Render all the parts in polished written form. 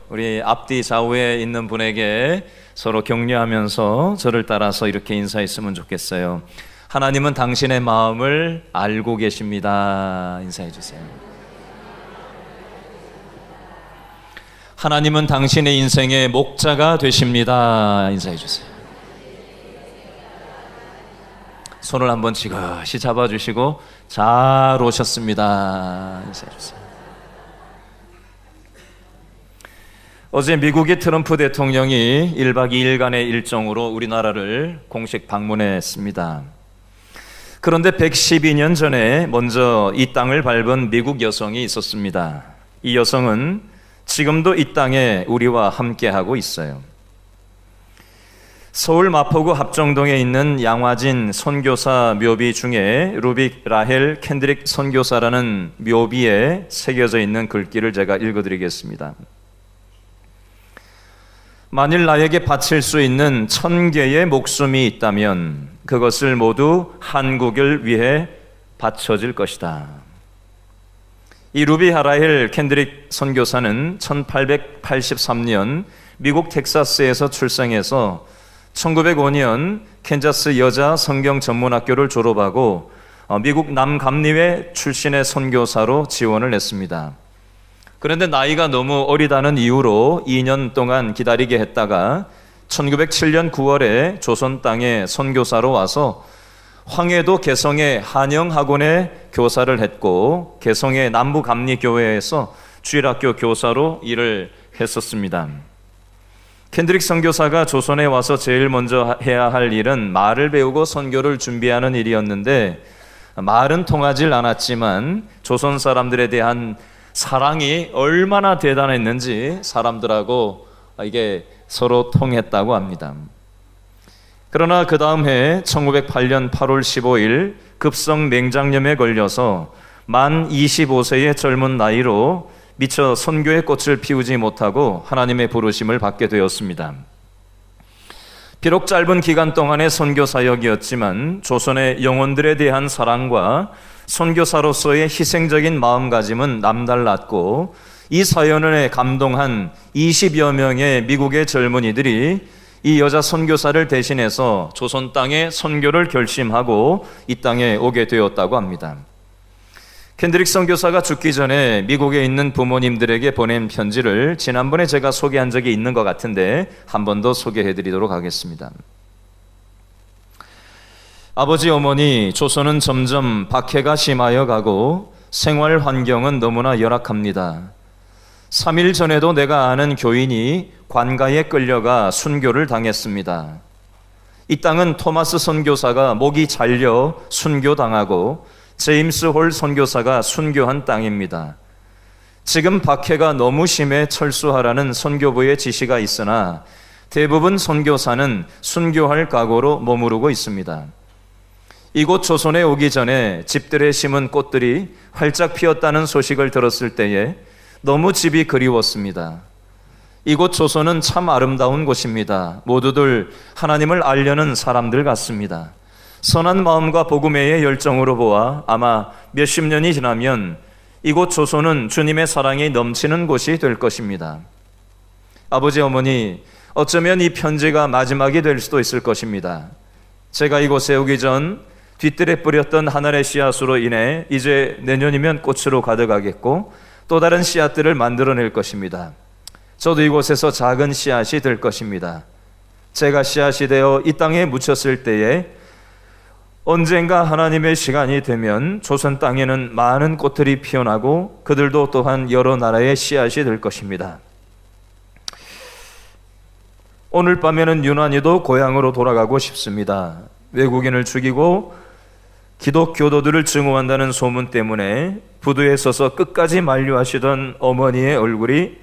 우리 앞뒤 좌우에 있는 분에게 서로 격려하면서 저를 따라서 이렇게 인사했으면 좋겠어요. 하나님은 당신의 마음을 알고 계십니다. 인사해 주세요. 하나님은 당신의 인생의 목자가 되십니다. 인사해 주세요. 손을 한번 지그시 잡아주시고 잘 오셨습니다. 인사해 주세요. 어제 미국의 트럼프 대통령이 1박 2일간의 일정으로 우리나라를 공식 방문했습니다. 그런데 112년 전에 먼저 이 땅을 밟은 미국 여성이 있었습니다. 이 여성은 지금도 이 땅에 우리와 함께하고 있어요. 서울 마포구 합정동에 있는 양화진 선교사 묘비 중에 루빅 라헬 캔드릭 선교사라는 묘비에 새겨져 있는 글귀를 제가 읽어드리겠습니다. 만일 나에게 바칠 수 있는 1000개의 목숨이 있다면 그것을 모두 한국을 위해 바쳐질 것이다. 이 루비 하라헬 캔드릭 선교사는 1883년 미국 텍사스에서 출생해서 1905년 캔자스 여자 성경 전문학교를 졸업하고 미국 남감리회 출신의 선교사로 지원을 했습니다. 그런데 나이가 너무 어리다는 이유로 2년 동안 기다리게 했다가 1907년 9월에 조선 땅에 선교사로 와서 황해도 개성의 한영학원에 교사를 했고 개성의 남부감리교회에서 주일학교 교사로 일을 했었습니다. 캔드릭 선교사가 조선에 와서 제일 먼저 해야 할 일은 말을 배우고 선교를 준비하는 일이었는데 말은 통하질 않았지만 조선 사람들에 대한 사랑이 얼마나 대단했는지 사람들하고 이게 서로 통했다고 합니다. 그러나 그 다음 해 1908년 8월 15일 급성 맹장염에 걸려서 만 25세의 젊은 나이로 미처 선교의 꽃을 피우지 못하고 하나님의 부르심을 받게 되었습니다. 비록 짧은 기간 동안의 선교 사역이었지만 조선의 영혼들에 대한 사랑과 선교사로서의 희생적인 마음가짐은 남달랐고 이 사연에 감동한 20여 명의 미국의 젊은이들이 이 여자 선교사를 대신해서 조선 땅에 선교를 결심하고 이 땅에 오게 되었다고 합니다. 캔드릭 선교사가 죽기 전에 미국에 있는 부모님들에게 보낸 편지를 지난번에 제가 소개한 적이 있는 것 같은데 한 번 더 소개해 드리도록 하겠습니다. 아버지 어머니, 조선은 점점 박해가 심하여 가고 생활 환경은 너무나 열악합니다. 3일 전에도 내가 아는 교인이 관가에 끌려가 순교를 당했습니다. 이 땅은 토마스 선교사가 목이 잘려 순교당하고 제임스 홀 선교사가 순교한 땅입니다. 지금 박해가 너무 심해 철수하라는 선교부의 지시가 있으나 대부분 선교사는 순교할 각오로 머무르고 있습니다. 이곳 조선에 오기 전에 집들에 심은 꽃들이 활짝 피었다는 소식을 들었을 때에 너무 집이 그리웠습니다. 이곳 조선은 참 아름다운 곳입니다. 모두들 하나님을 알려는 사람들 같습니다. 선한 마음과 복음의 열정으로 보아 아마 몇십 년이 지나면 이곳 조선은 주님의 사랑이 넘치는 곳이 될 것입니다. 아버지 어머니, 어쩌면 이 편지가 마지막이 될 수도 있을 것입니다. 제가 이곳에 오기 전 뒤뜰에 뿌렸던 하늘의 씨앗으로 인해 이제 내년이면 꽃으로 가득하겠고 또 다른 씨앗들을 만들어낼 것입니다. 저도 이곳에서 작은 씨앗이 될 것입니다. 제가 씨앗이 되어 이 땅에 묻혔을 때에 언젠가 하나님의 시간이 되면 조선 땅에는 많은 꽃들이 피어나고 그들도 또한 여러 나라의 씨앗이 될 것입니다. 오늘 밤에는 유난히도 고향으로 돌아가고 싶습니다. 외국인을 죽이고 기독교도들을 증오한다는 소문 때문에 부두에 서서 끝까지 만류하시던 어머니의 얼굴이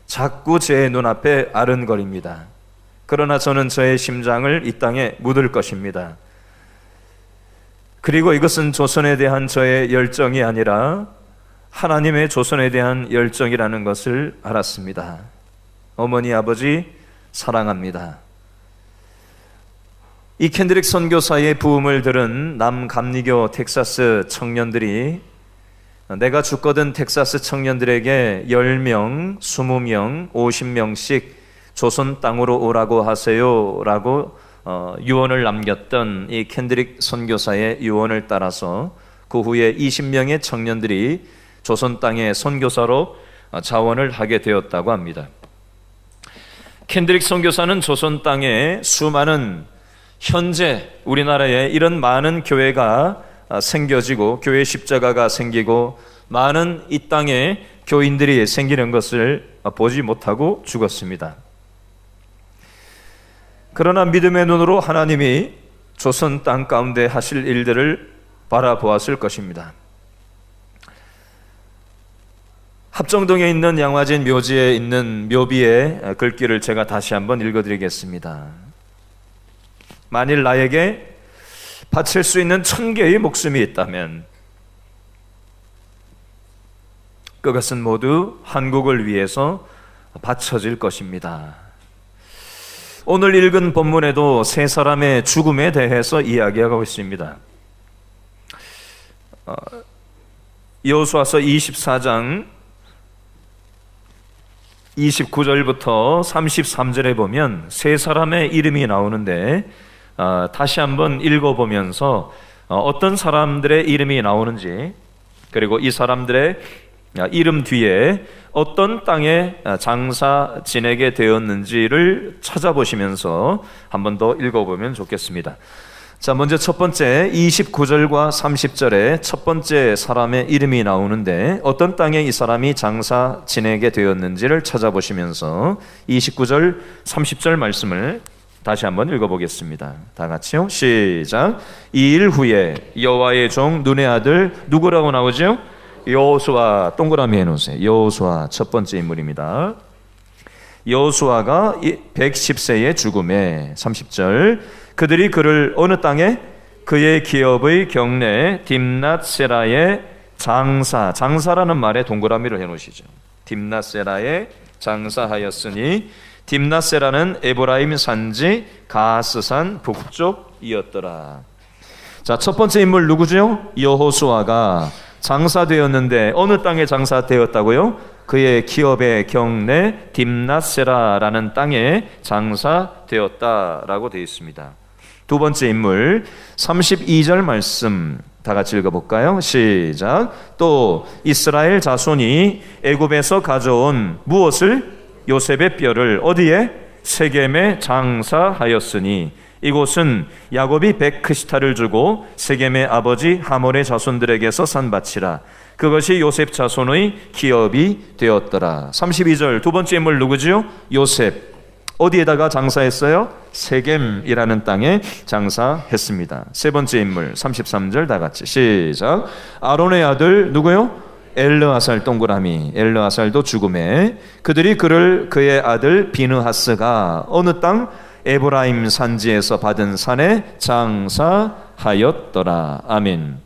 자꾸 제 눈앞에 아른거립니다. 그러나 저는 저의 심장을 이 땅에 묻을 것입니다. 그리고 이것은 조선에 대한 저의 열정이 아니라 하나님의 조선에 대한 열정이라는 것을 알았습니다. 어머니, 아버지 사랑합니다. 이 캔드릭 선교사의 부음을 들은 남감리교 텍사스 청년들이 내가 주거든 텍사스 청년들에게 10명, 20명, 50명씩 조선 땅으로 오라고 하세요 라고 유언을 남겼던 이 켄드릭 선교사의 유언을 따라서 그 후에 20명의 청년들이 조선 땅에 선교사로 자원을 하게 되었다고 합니다. 켄드릭 선교사는 조선 땅에 수많은 현재 우리나라에 이런 많은 교회가 생겨지고 교회 십자가가 생기고 많은 이 땅에 교인들이 생기는 것을 보지 못하고 죽었습니다. 그러나 믿음의 눈으로 하나님이 조선 땅 가운데 하실 일들을 바라보았을 것입니다. 합정동에 있는 양화진 묘지에 있는 묘비의 글귀를 제가 다시 한번 읽어드리겠습니다. 만일 나에게 바칠 수 있는 1000개의 목숨이 있다면 그것은 모두 한국을 위해서 바쳐질 것입니다. 오늘 읽은 본문에도 세 사람의 죽음에 대해서 이야기하고 있습니다. 여호수아서 24장 29절부터 33절에 보면 세 사람의 이름이 나오는데 다시 한번 읽어보면서 어떤 사람들의 이름이 나오는지, 그리고 이 사람들의 이름 뒤에 어떤 땅에 장사 지내게 되었는지를 찾아보시면서 한 번 더 읽어보면 좋겠습니다. 자, 먼저 첫 번째 29절과 30절에 첫 번째 사람의 이름이 나오는데 어떤 땅에 이 사람이 장사 지내게 되었는지를 찾아보시면서 29절, 30절 말씀을 다시 한번 읽어보겠습니다. 다 같이요. 시작. 2일 후에 여호와의 종 눈의 아들 누구라고 나오죠? 여호수아. 동그라미 해놓으세요. 여호수아 첫 번째 인물입니다. 여호수아가 110세의 죽음에 30절 그들이 그를 어느 땅에 그의 기업의 경내 딥낫세라의 장사라는 말에 동그라미를 해놓으시죠. 딥낫세라에 장사하였으니 딥낫세라는 에브라임 산지 가스산 북쪽이었더라. 자, 첫 번째 인물 누구죠? 여호수아가 장사되었는데 어느 땅에 장사되었다고요? 그의 기업의 경내 딥낫세라라는 땅에 장사되었다라고 되어 있습니다. 두 번째 인물 32절 말씀 다 같이 읽어볼까요? 시작. 또 이스라엘 자손이 애굽에서 가져온 무엇을? 요셉의 뼈를 어디에? 세겜에 장사하였으니 이곳은 야곱이 베크시타를 주고 세겜의 아버지 하몰의 자손들에게서 산 밭이라. 그것이 요셉 자손의 기업이 되었더라. 32절 두 번째 인물 누구지요? 요셉. 어디에다가 장사했어요? 세겜이라는 땅에 장사했습니다. 세 번째 인물 33절 다 같이 시작. 아론의 아들 누구요? 엘르아살. 동그라미. 엘르아살도 죽음에 그들이 그의 아들 비느하스가 어느 땅? 에브라임 산지에서 받은 산에 장사하였더라. 아멘.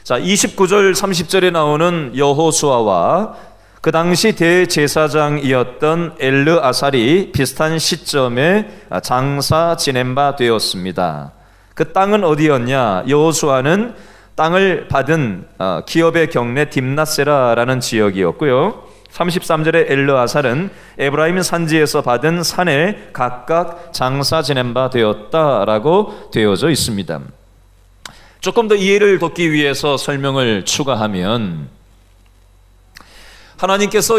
자, 29절 30절에 나오는 여호수아와 그 당시 대제사장이었던 엘르아살이 비슷한 시점에 장사 지낸 바 되었습니다. 그 땅은 어디였냐? 여호수아는 땅을 받은 기업의 경내 딥낫세라라는 지역이었고요. 33절에 엘르아살은 에브라임 산지에서 받은 산에 각각 장사 지낸 바 되었다라고 되어져 있습니다. 조금 더 이해를 돕기 위해서 설명을 추가하면 하나님께서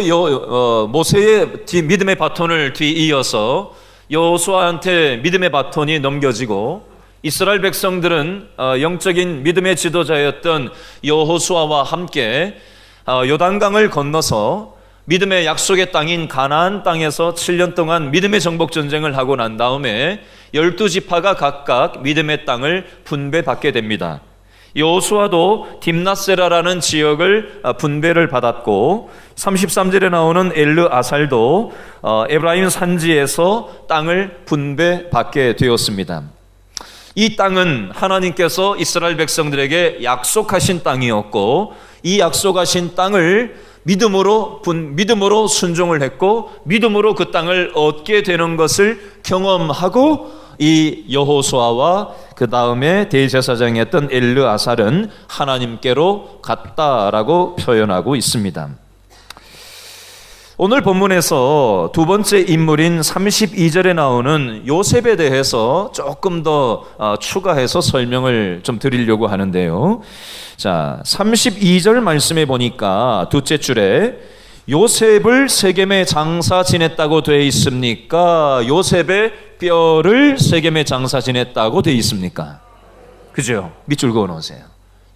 모세의 믿음의 바톤을 뒤이어서 여호수아한테 믿음의 바톤이 넘겨지고 이스라엘 백성들은 영적인 믿음의 지도자였던 여호수아와 함께 요단강을 건너서 믿음의 약속의 땅인 가나안 땅에서 7년 동안 믿음의 정복 전쟁을 하고 난 다음에 12지파가 각각 믿음의 땅을 분배받게 됩니다. 여호수아도 딥낫세라라는 지역을 분배를 받았고 33절에 나오는 엘르아살도 에브라임 산지에서 땅을 분배받게 되었습니다. 이 땅은 하나님께서 이스라엘 백성들에게 약속하신 땅이었고 이 약속하신 땅을 믿음으로 순종을 했고 믿음으로 그 땅을 얻게 되는 것을 경험하고 이 여호수아와 그 다음에 대제사장이었던 엘르아살은 하나님께로 갔다라고 표현하고 있습니다. 오늘 본문에서 두 번째 인물인 32절에 나오는 요셉에 대해서 조금 더 추가해서 설명을 좀 드리려고 하는데요. 자, 32절 말씀에 보니까 둘째 줄에 요셉을 세겜에 장사 지냈다고 되어 있습니까? 요셉의 뼈를 세겜에 장사 지냈다고 되어 있습니까? 그죠? 밑줄 그어 놓으세요.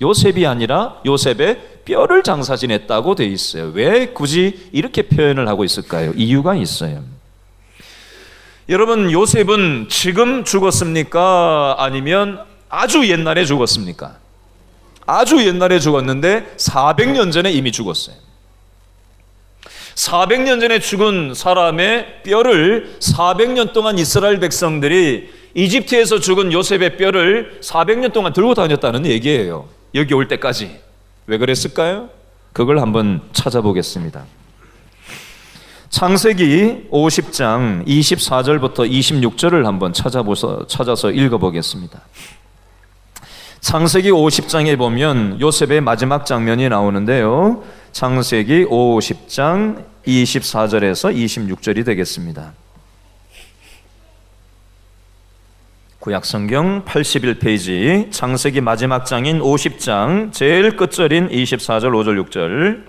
요셉이 아니라 요셉의 뼈를 장사 지냈다고 되어 있어요. 왜 굳이 이렇게 표현을 하고 있을까요? 이유가 있어요. 여러분, 요셉은 지금 죽었습니까? 아니면 아주 옛날에 죽었습니까? 아주 옛날에 죽었는데 400년 전에 이미 죽었어요. 400년 전에 죽은 사람의 뼈를 400년 동안 이스라엘 백성들이 이집트에서 죽은 요셉의 뼈를 400년 동안 들고 다녔다는 얘기예요. 여기 올 때까지. 왜 그랬을까요? 그걸 한번 찾아보겠습니다. 창세기 50장 24절부터 26절을 한번 찾아서 읽어보겠습니다. 창세기 50장에 보면 요셉의 마지막 장면이 나오는데요. 창세기 50장 24절에서 26절이 되겠습니다. 구약성경 81페이지 창세기 마지막 장인 50장 제일 끝절인 24절 5절 6절.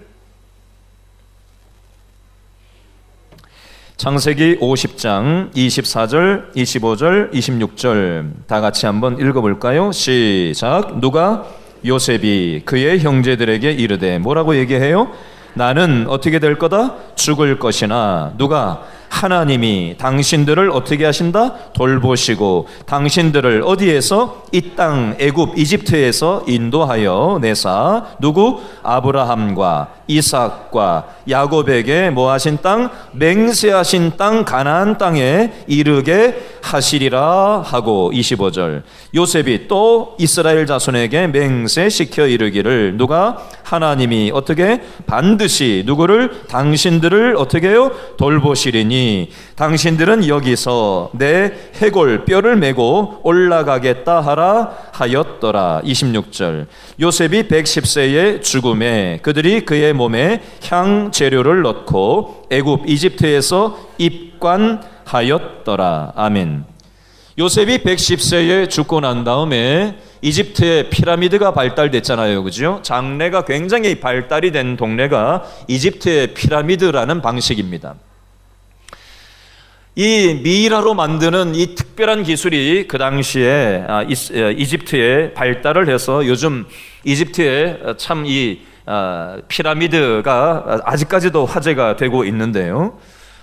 창세기 50장 24절 25절 26절 다 같이 한번 읽어볼까요? 시작. 누가 요셉이 그의 형제들에게 이르되 뭐라고 얘기해요? 나는 어떻게 될 거다? 죽을 것이나 누가? 하나님이 당신들을 어떻게 하신다? 돌보시고 당신들을 어디에서? 이 땅 애굽 이집트에서 인도하여 내사 누구? 아브라함과 이삭과 야곱에게 뭐 하신 땅? 맹세하신 땅 가나안 땅에 이르게 하시리라 하고 25절 요셉이 또 이스라엘 자손에게 맹세시켜 이르기를 누가? 하나님이 어떻게? 반드시 누구를? 당신들을 어떻게 해요? 돌보시리니 당신들은 여기서 내 해골 뼈를 메고 올라가겠다 하라 하였더라. 26절 요셉이 110세의 죽음에 그들이 그의 몸에 향 재료를 넣고 애굽 이집트에서 입관하였더라. 아멘. 요셉이 110세에 죽고 난 다음에 이집트의 피라미드가 발달됐잖아요. 그죠? 장래가 굉장히 발달이 된 동네가 이집트의 피라미드라는 방식입니다. 이 미이라로 만드는 이 특별한 기술이 그 당시에 이집트에 발달을 해서 요즘 이집트에 참 이 피라미드가 아직까지도 화제가 되고 있는데요.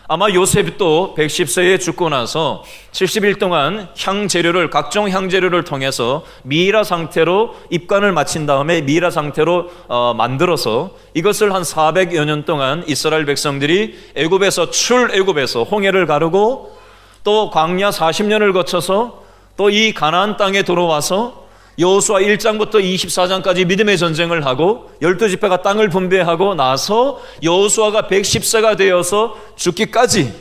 아마 요셉이 또 110세에 죽고 나서 70일 동안 향재료를 각종 향재료를 통해서 미이라 상태로 입관을 마친 다음에 미이라 상태로 만들어서 이것을 한 400여 년 동안 이스라엘 백성들이 애굽에서 출애굽에서 홍해를 가르고 또 광야 40년을 거쳐서 또 이 가나안 땅에 들어와서 여호수아 1장부터 24장까지 믿음의 전쟁을 하고 12지파가 땅을 분배하고 나서 여호수아가 110세가 되어서 죽기까지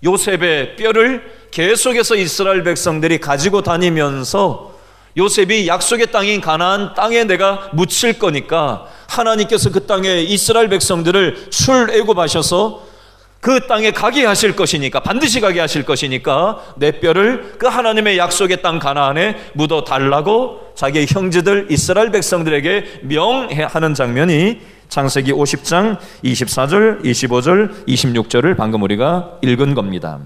요셉의 뼈를 계속해서 이스라엘 백성들이 가지고 다니면서 요셉이 약속의 땅인 가나안 땅에 내가 묻힐 거니까 하나님께서 그 땅에 이스라엘 백성들을 출애굽하셔서 그 땅에 가게 하실 것이니까 반드시 가게 하실 것이니까 내 뼈를 그 하나님의 약속의 땅 가나안에 묻어 달라고 자기의 형제들 이스라엘 백성들에게 명하는 장면이 창세기 50장 24절 25절 26절을 방금 우리가 읽은 겁니다.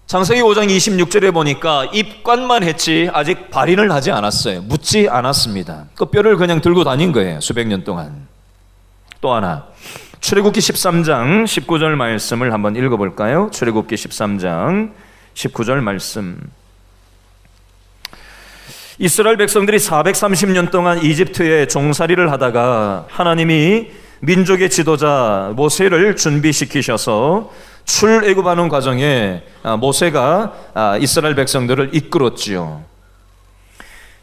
창세기 5장 26절에 보니까 입관만 했지 아직 발인을 하지 않았어요. 묻지 않았습니다. 그 뼈를 그냥 들고 다닌 거예요. 수백 년 동안. 또 하나 출애굽기 13장 19절 말씀을 한번 읽어볼까요? 출애굽기 13장 19절 말씀. 이스라엘 백성들이 430년 동안 이집트에 종살이를 하다가 하나님이 민족의 지도자 모세를 준비시키셔서 출애굽하는 과정에 모세가 이스라엘 백성들을 이끌었지요.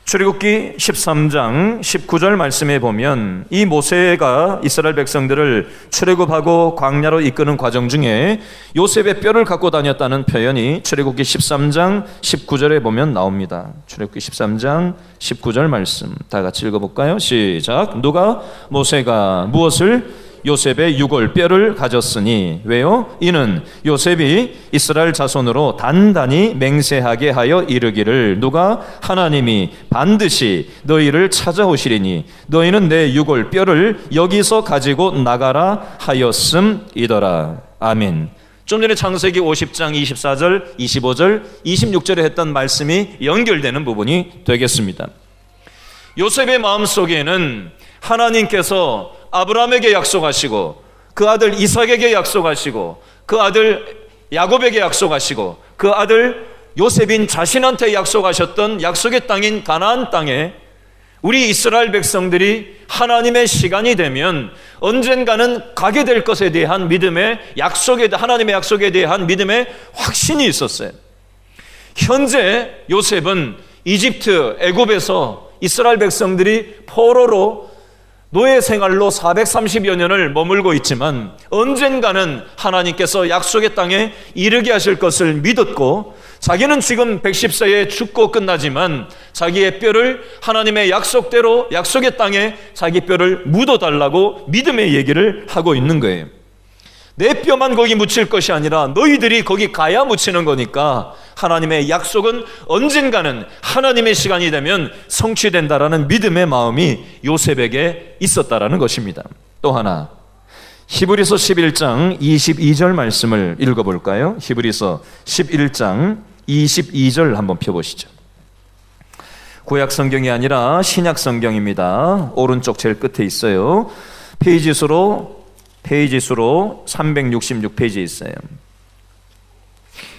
출애굽기 13장 19절 말씀에 보면 이 모세가 이스라엘 백성들을 출애굽하고 광야로 이끄는 과정 중에 요셉의 뼈를 갖고 다녔다는 표현이 출애굽기 13장 19절에 보면 나옵니다. 출애굽기 13장 19절 말씀 다 같이 읽어볼까요? 시작. 누가 모세가 무엇을 요셉의 유골 뼈를 가졌으니 왜요? 이는 요셉이 이스라엘 자손으로 단단히 맹세하게 하여 이르기를 누가 하나님이 반드시 너희를 찾아오시리니 너희는 내 유골 뼈를 여기서 가지고 나가라 하였음이더라. 아멘. 좀 전에 창세기 50장 24절, 25절, 26절에 했던 말씀이 연결되는 부분이 되겠습니다. 요셉의 마음속에는 하나님께서 아브라함에게 약속하시고 그 아들 이삭에게 약속하시고 그 아들 야곱에게 약속하시고 그 아들 요셉인 자신한테 약속하셨던 약속의 땅인 가나안 땅에 우리 이스라엘 백성들이 하나님의 시간이 되면 언젠가는 가게 될 것에 대한 믿음의 약속에, 하나님의 약속에 대한 믿음의 확신이 있었어요. 현재 요셉은 이집트 애굽에서 이스라엘 백성들이 포로로 노예 생활로 430여 년을 머물고 있지만 언젠가는 하나님께서 약속의 땅에 이르게 하실 것을 믿었고 자기는 지금 110세에 죽고 끝나지만 자기의 뼈를 하나님의 약속대로 약속의 땅에 자기 뼈를 묻어달라고 믿음의 얘기를 하고 있는 거예요. 내 뼈만 거기 묻힐 것이 아니라 너희들이 거기 가야 묻히는 거니까 하나님의 약속은 언젠가는 하나님의 시간이 되면 성취된다라는 믿음의 마음이 요셉에게 있었다라는 것입니다. 또 하나 히브리서 11장 22절 말씀을 읽어볼까요? 히브리서 11장 22절 한번 펴보시죠. 구약 성경이 아니라 신약 성경입니다. 오른쪽 제일 끝에 있어요. 페이지 수로 366페이지에 있어요.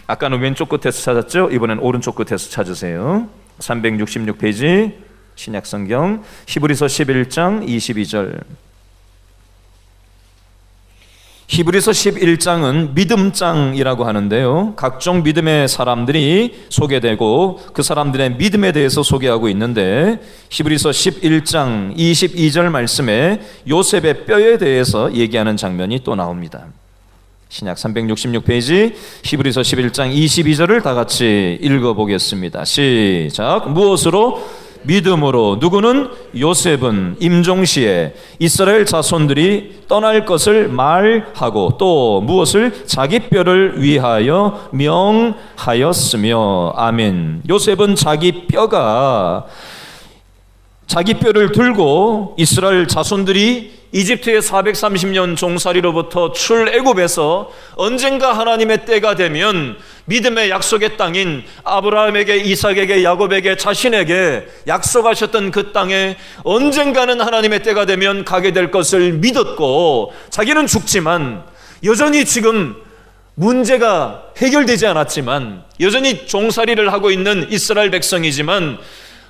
아까는 왼쪽 끝에서 찾았죠? 이번엔 오른쪽 끝에서 찾으세요. 366페이지 신약성경 히브리서 11장 22절. 히브리서 11장은 믿음장이라고 하는데요, 각종 믿음의 사람들이 소개되고 그 사람들의 믿음에 대해서 소개하고 있는데 히브리서 11장 22절 말씀에 요셉의 뼈에 대해서 얘기하는 장면이 또 나옵니다. 신약 366페이지 히브리서 11장 22절을 다 같이 읽어보겠습니다. 시작. 무엇으로? 믿음으로. 누구는? 요셉은 임종시에 이스라엘 자손들이 떠날 것을 말하고 또 무엇을? 자기 뼈를 위하여 명하였으며. 아멘. 요셉은 자기 뼈를 들고 이스라엘 자손들이 이집트의 430년 종살이로부터 출애굽에서 언젠가 하나님의 때가 되면 믿음의 약속의 땅인 아브라함에게, 이삭에게, 야곱에게, 자신에게 약속하셨던 그 땅에 언젠가는 하나님의 때가 되면 가게 될 것을 믿었고, 자기는 죽지만 여전히 지금 문제가 해결되지 않았지만 여전히 종살이를 하고 있는 이스라엘 백성이지만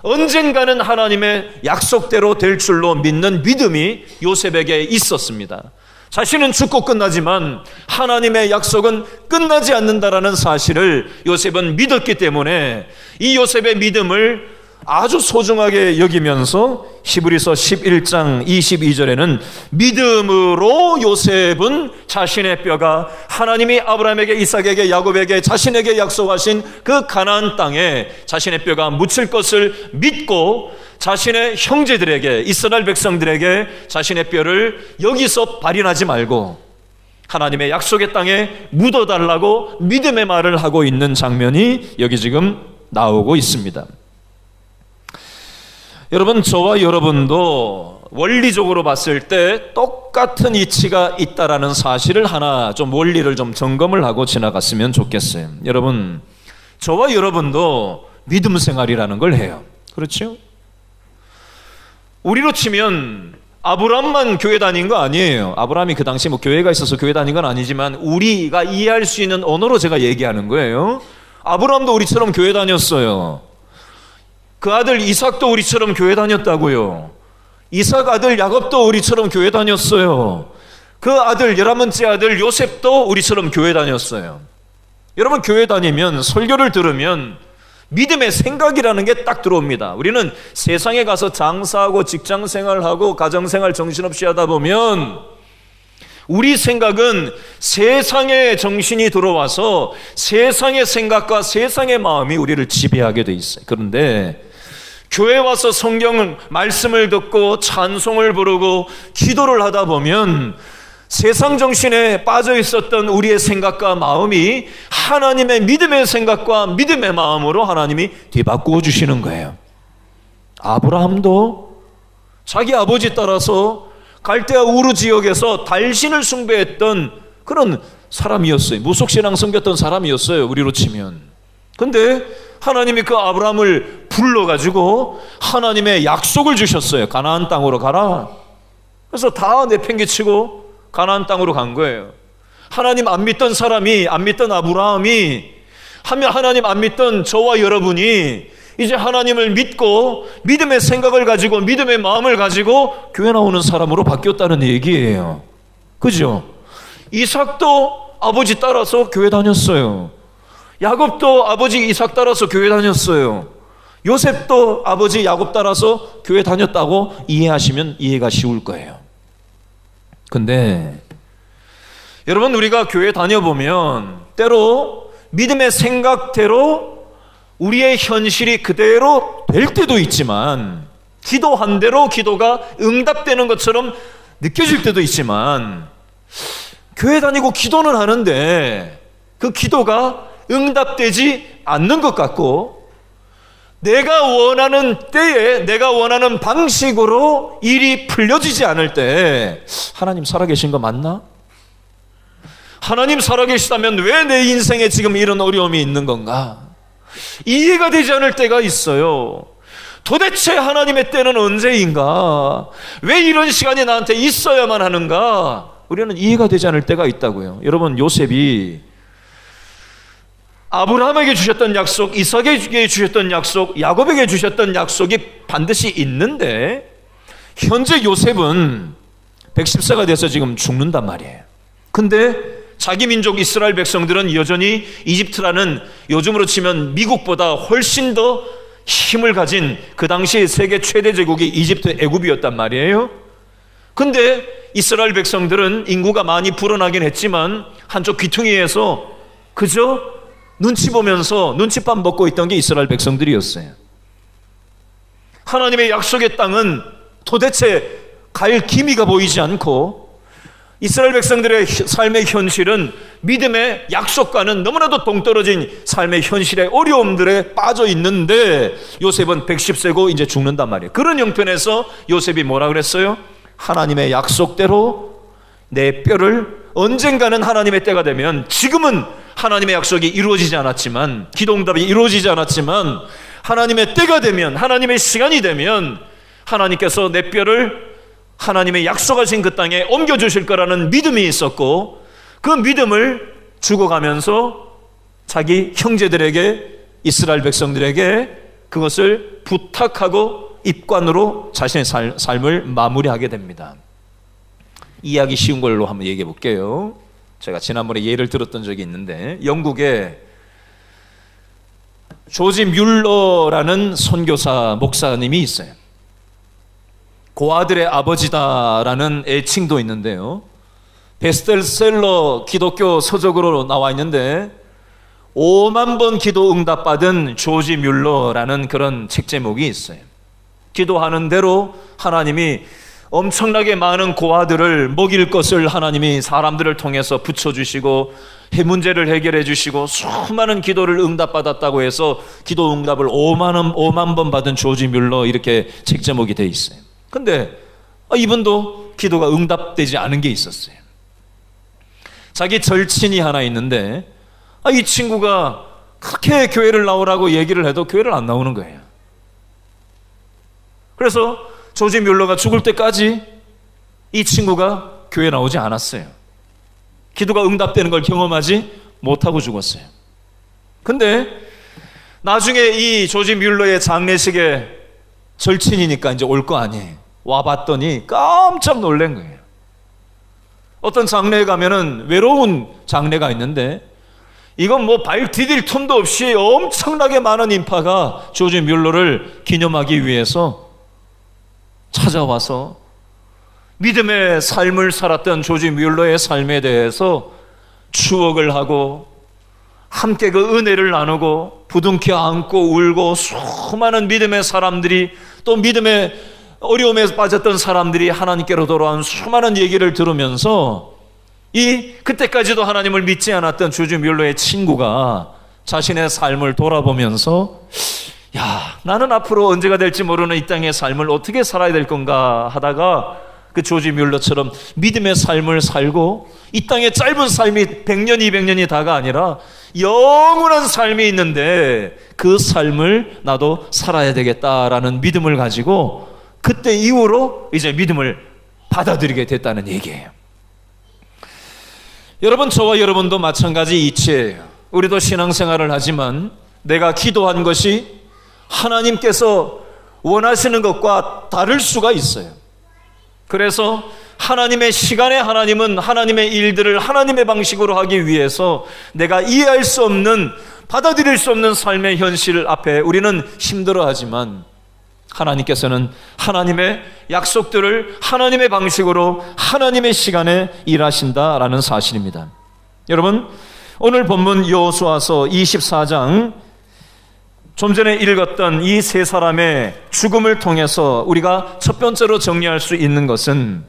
언젠가는 하나님의 약속대로 될 줄로 믿는 믿음이 요셉에게 있었습니다. 자신은 죽고 끝나지만 하나님의 약속은 끝나지 않는다라는 사실을 요셉은 믿었기 때문에 이 요셉의 믿음을 아주 소중하게 여기면서 히브리서 11장 22절에는 믿음으로 요셉은 자신의 뼈가 하나님이 아브라함에게, 이삭에게, 야곱에게, 자신에게 약속하신 그 가나안 땅에 자신의 뼈가 묻힐 것을 믿고 자신의 형제들에게, 이스라엘 백성들에게 자신의 뼈를 여기서 발인하지 말고 하나님의 약속의 땅에 묻어달라고 믿음의 말을 하고 있는 장면이 여기 지금 나오고 있습니다. 여러분, 저와 여러분도 원리적으로 봤을 때 똑같은 이치가 있다라는 사실을 하나 좀 원리를 좀 점검을 하고 지나갔으면 좋겠어요. 여러분, 저와 여러분도 믿음 생활이라는 걸 해요. 그렇죠? 우리로 치면 아브라함만 교회 다닌 거 아니에요. 아브라함이 그 당시 뭐 교회가 있어서 교회 다닌 건 아니지만 우리가 이해할 수 있는 언어로 제가 얘기하는 거예요. 아브라함도 우리처럼 교회 다녔어요. 그 아들 이삭도 우리처럼 교회 다녔다고요. 이삭 아들 야곱도 우리처럼 교회 다녔어요. 그 아들 11번째 아들 요셉도 우리처럼 교회 다녔어요. 여러분, 교회 다니면 설교를 들으면 믿음의 생각이라는 게 딱 들어옵니다. 우리는 세상에 가서 장사하고 직장생활하고 가정생활 정신없이 하다 보면 우리 생각은 세상의 정신이 들어와서 세상의 생각과 세상의 마음이 우리를 지배하게 돼 있어요. 그런데 교회 와서 성경 말씀을 듣고 찬송을 부르고 기도를 하다 보면 세상 정신에 빠져 있었던 우리의 생각과 마음이 하나님의 믿음의 생각과 믿음의 마음으로 하나님이 뒤바꾸어 주시는 거예요. 아브라함도 자기 아버지 따라서 갈대아 우르 지역에서 달신을 숭배했던 그런 사람이었어요. 무속신앙 섬겼던 사람이었어요, 우리로 치면. 근데 하나님이 그 아브라함을 불러가지고 하나님의 약속을 주셨어요. 가나안 땅으로 가라. 그래서 다 내팽개치고 가나안 땅으로 간 거예요. 하나님 안 믿던 사람이, 안 믿던 아브라함이, 하나님 안 믿던 저와 여러분이 이제 하나님을 믿고 믿음의 생각을 가지고 믿음의 마음을 가지고 교회 나오는 사람으로 바뀌었다는 얘기예요. 그죠? 이삭도 아버지 따라서 교회 다녔어요. 야곱도 아버지 이삭 따라서 교회 다녔어요. 요셉도 아버지 야곱 따라서 교회 다녔다고 이해하시면 이해가 쉬울 거예요. 근데 여러분, 우리가 교회 다녀보면 때로 믿음의 생각대로 우리의 현실이 그대로 될 때도 있지만, 기도한 대로 기도가 응답되는 것처럼 느껴질 때도 있지만, 교회 다니고 기도는 하는데 그 기도가 응답되지 않는 것 같고, 내가 원하는 때에 내가 원하는 방식으로 일이 풀려지지 않을 때 하나님 살아계신 거 맞나? 하나님 살아계시다면 왜 내 인생에 지금 이런 어려움이 있는 건가? 이해가 되지 않을 때가 있어요. 도대체 하나님의 때는 언제인가? 왜 이런 시간이 나한테 있어야만 하는가? 우리는 이해가 되지 않을 때가 있다고요. 여러분, 요셉이 아브라함에게 주셨던 약속, 이삭에게 주셨던 약속, 야곱에게 주셨던 약속이 반드시 있는데 현재 요셉은 110세가 돼서 지금 죽는단 말이에요. 근데 자기 민족 이스라엘 백성들은 여전히 이집트라는, 요즘으로 치면 미국보다 훨씬 더 힘을 가진 그 당시 세계 최대 제국이 이집트, 애굽이었단 말이에요. 근데 이스라엘 백성들은 인구가 많이 불어나긴 했지만 한쪽 귀퉁이에서 그저 눈치 보면서 눈칫밥 먹고 있던 게 이스라엘 백성들이었어요. 하나님의 약속의 땅은 도대체 갈 기미가 보이지 않고, 이스라엘 백성들의 삶의 현실은 믿음의 약속과는 너무나도 동떨어진 삶의 현실의 어려움들에 빠져 있는데, 요셉은 110세고 이제 죽는단 말이에요. 그런 형편에서 요셉이 뭐라 그랬어요? 하나님의 약속대로 내 뼈를, 언젠가는 하나님의 때가 되면, 지금은 하나님의 약속이 이루어지지 않았지만, 기도응답이 이루어지지 않았지만, 하나님의 때가 되면, 하나님의 시간이 되면 하나님께서 내 뼈를 하나님의 약속하신 그 땅에 옮겨주실 거라는 믿음이 있었고, 그 믿음을 죽어가면서 자기 형제들에게, 이스라엘 백성들에게 그것을 부탁하고 입관으로 자신의 삶을 마무리하게 됩니다. 이해하기 쉬운 걸로 한번 얘기해 볼게요. 제가 지난번에 예를 들었던 적이 있는데, 영국에 조지 뮬러라는 선교사 목사님이 있어요. 고아들의 아버지다라는 애칭도 있는데요, 베스트셀러 기독교 서적으로 나와 있는데 5만 번 기도 응답받은 조지 뮬러라는 그런 책 제목이 있어요. 기도하는 대로 하나님이 엄청나게 많은 고아들을 먹일 것을 하나님이 사람들을 통해서 붙여주시고, 문제를 해결해 주시고, 수많은 기도를 응답받았다고 해서 기도 응답을 5만 번 받은 조지 뮬러, 이렇게 책 제목이 되어 있어요. 근데 이분도 기도가 응답되지 않은 게 있었어요. 자기 절친이 하나 있는데 이 친구가 그렇게 교회를 나오라고 얘기를 해도 교회를 안 나오는 거예요. 그래서 조지 뮬러가 죽을 때까지 이 친구가 교회 나오지 않았어요. 기도가 응답되는 걸 경험하지 못하고 죽었어요. 근데 나중에 이 조지 뮬러의 장례식에 절친이니까 이제 올 거 아니에요. 와봤더니 깜짝 놀란 거예요. 어떤 장례에 가면은 외로운 장례가 있는데 이건 뭐 발 디딜 틈도 없이 엄청나게 많은 인파가 조지 뮬러를 기념하기 위해서 찾아와서 믿음의 삶을 살았던 조지 뮬러의 삶에 대해서 추억을 하고 함께 그 은혜를 나누고 부둥켜 안고 울고 수많은 믿음의 사람들이 또 믿음의 어려움에 빠졌던 사람들이 하나님께로 돌아온 수많은 얘기를 들으면서 그때까지도 하나님을 믿지 않았던 조지 뮬러의 친구가 자신의 삶을 돌아보면서 나는 앞으로 언제가 될지 모르는 이 땅의 삶을 어떻게 살아야 될 건가 하다가 그 조지 뮬러처럼 믿음의 삶을 살고 이 땅의 짧은 삶이 100년, 200년이 다가 아니라 영원한 삶이 있는데 그 삶을 나도 살아야 되겠다라는 믿음을 가지고 그때 이후로 이제 믿음을 받아들이게 됐다는 얘기예요. 여러분, 저와 여러분도 마찬가지 이치예요. 우리도 신앙생활을 하지만 내가 기도한 것이 하나님께서 원하시는 것과 다를 수가 있어요. 그래서 하나님의 시간에 하나님은 하나님의 일들을 하나님의 방식으로 하기 위해서 내가 이해할 수 없는, 받아들일 수 없는 삶의 현실 앞에 우리는 힘들어하지만 하나님께서는 하나님의 약속들을 하나님의 방식으로 하나님의 시간에 일하신다라는 사실입니다. 여러분, 오늘 본문 여호수아서 24장 좀 전에 읽었던 이 세 사람의 죽음을 통해서 우리가 첫 번째로 정리할 수 있는 것은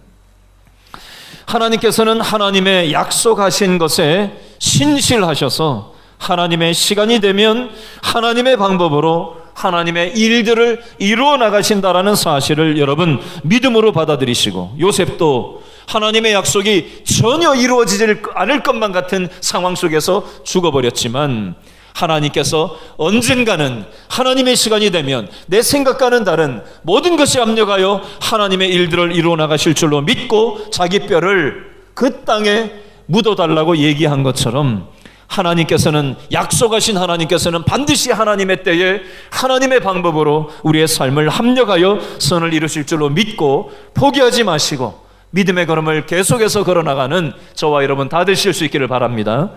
하나님께서는 하나님의 약속하신 것에 신실하셔서 하나님의 시간이 되면 하나님의 방법으로 하나님의 일들을 이루어 나가신다라는 사실을 여러분 믿음으로 받아들이시고, 요셉도 하나님의 약속이 전혀 이루어지지 않을 것만 같은 상황 속에서 죽어버렸지만 하나님께서 언젠가는 하나님의 시간이 되면 내 생각과는 다른 모든 것이 합력하여 하나님의 일들을 이루어 나가실 줄로 믿고 자기 뼈를 그 땅에 묻어달라고 얘기한 것처럼 하나님께서는, 약속하신 하나님께서는 반드시 하나님의 때에 하나님의 방법으로 우리의 삶을 합력하여 선을 이루실 줄로 믿고 포기하지 마시고 믿음의 걸음을 계속해서 걸어나가는 저와 여러분 다 되실 수 있기를 바랍니다.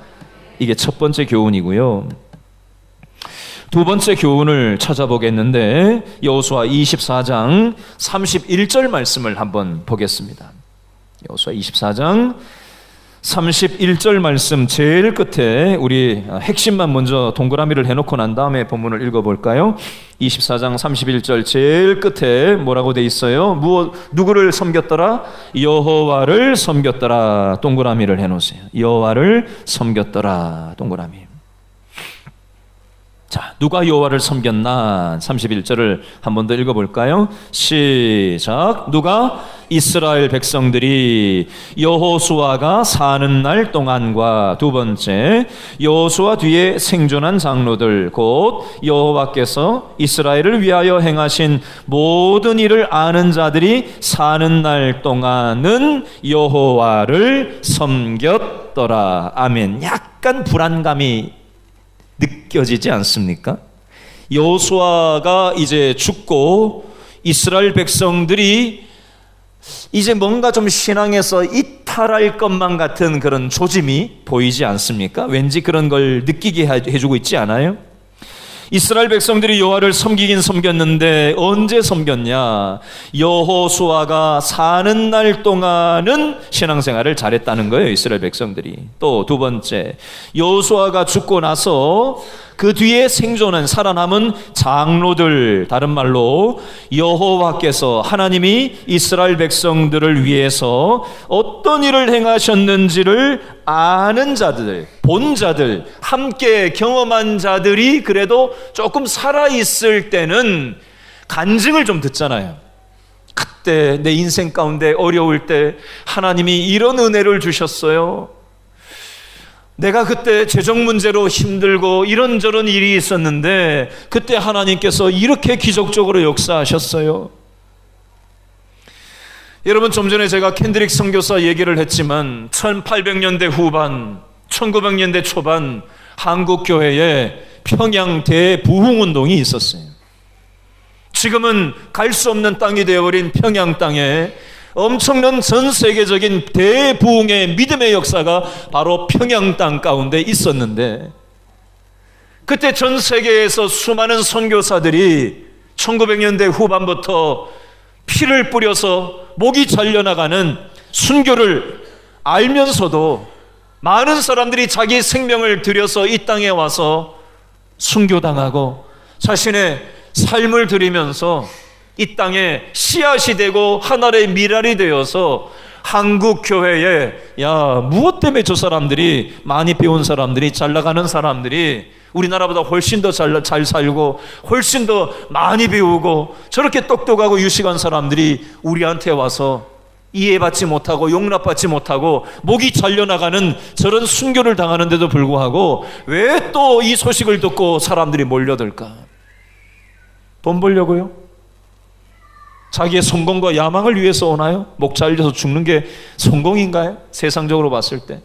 이게 첫 번째 교훈이고요. 두 번째 교훈을 찾아보겠는데 여호수아 24장 31절 말씀을 한번 보겠습니다. 여호수아 24장 31절 말씀 제일 끝에 우리 핵심만 먼저 동그라미를 해놓고 난 다음에 본문을 읽어볼까요? 24장 31절 제일 끝에 뭐라고 돼 있어요? 누구를 섬겼더라? 여호와를 섬겼더라. 동그라미를 해놓으세요. 여호와를 섬겼더라. 동그라미. 자, 누가 여호와를 섬겼나? 31절을 한 번 더 읽어볼까요? 시작. 누가? 이스라엘 백성들이 여호수아가 사는 날 동안과, 두 번째, 여호수아 뒤에 생존한 장로들, 곧 여호와께서 이스라엘을 위하여 행하신 모든 일을 아는 자들이 사는 날 동안은 여호와를 섬겼더라. 아멘. 약간 불안감이 느껴지지 않습니까? 여호수아가 이제 죽고 이스라엘 백성들이 이제 뭔가 좀 신앙에서 이탈할 것만 같은 그런 조짐이 보이지 않습니까? 왠지 그런 걸 느끼게 해주고 있지 않아요? 이스라엘 백성들이 여호와를 섬기긴 섬겼는데 언제 섬겼냐? 여호수아가 사는 날 동안은 신앙생활을 잘했다는 거예요, 이스라엘 백성들이. 또 두 번째, 여호수아가 죽고 나서 그 뒤에 생존한 살아남은 장로들, 다른 말로 여호와께서, 하나님이 이스라엘 백성들을 위해서 어떤 일을 행하셨는지를 아는 자들, 본 자들, 함께 경험한 자들이 그래도 조금 살아있을 때는 간증을 좀 듣잖아요. 그때 내 인생 가운데 어려울 때 하나님이 이런 은혜를 주셨어요. 내가 그때 재정 문제로 힘들고 이런저런 일이 있었는데 그때 하나님께서 이렇게 기적적으로 역사하셨어요. 여러분, 좀 전에 제가 켄드릭 선교사 얘기를 했지만 1800년대 후반, 1900년대 초반 한국 교회에 평양 대부흥운동이 있었어요. 지금은 갈 수 없는 땅이 되어버린 평양 땅에 엄청난 전 세계적인 대부흥의 믿음의 역사가 바로 평양 땅 가운데 있었는데, 그때 전 세계에서 수많은 선교사들이 1900년대 후반부터 피를 뿌려서 목이 잘려나가는 순교를 알면서도 많은 사람들이 자기 생명을 들여서 이 땅에 와서 순교당하고 자신의 삶을 들이면서 이 땅에 씨앗이 되고 하나의 미랄이 되어서 한국 교회에 무엇 때문에 저 사람들이, 많이 배운 사람들이, 잘 나가는 사람들이 우리나라보다 훨씬 더 잘 살고 훨씬 더 많이 배우고 저렇게 똑똑하고 유식한 사람들이 우리한테 와서 이해받지 못하고 용납받지 못하고 목이 잘려나가는 저런 순교를 당하는데도 불구하고 왜 또 이 소식을 듣고 사람들이 몰려들까? 돈 벌려고요? 자기의 성공과 야망을 위해서 오나요? 목 잘려서 죽는 게 성공인가요? 세상적으로 봤을 때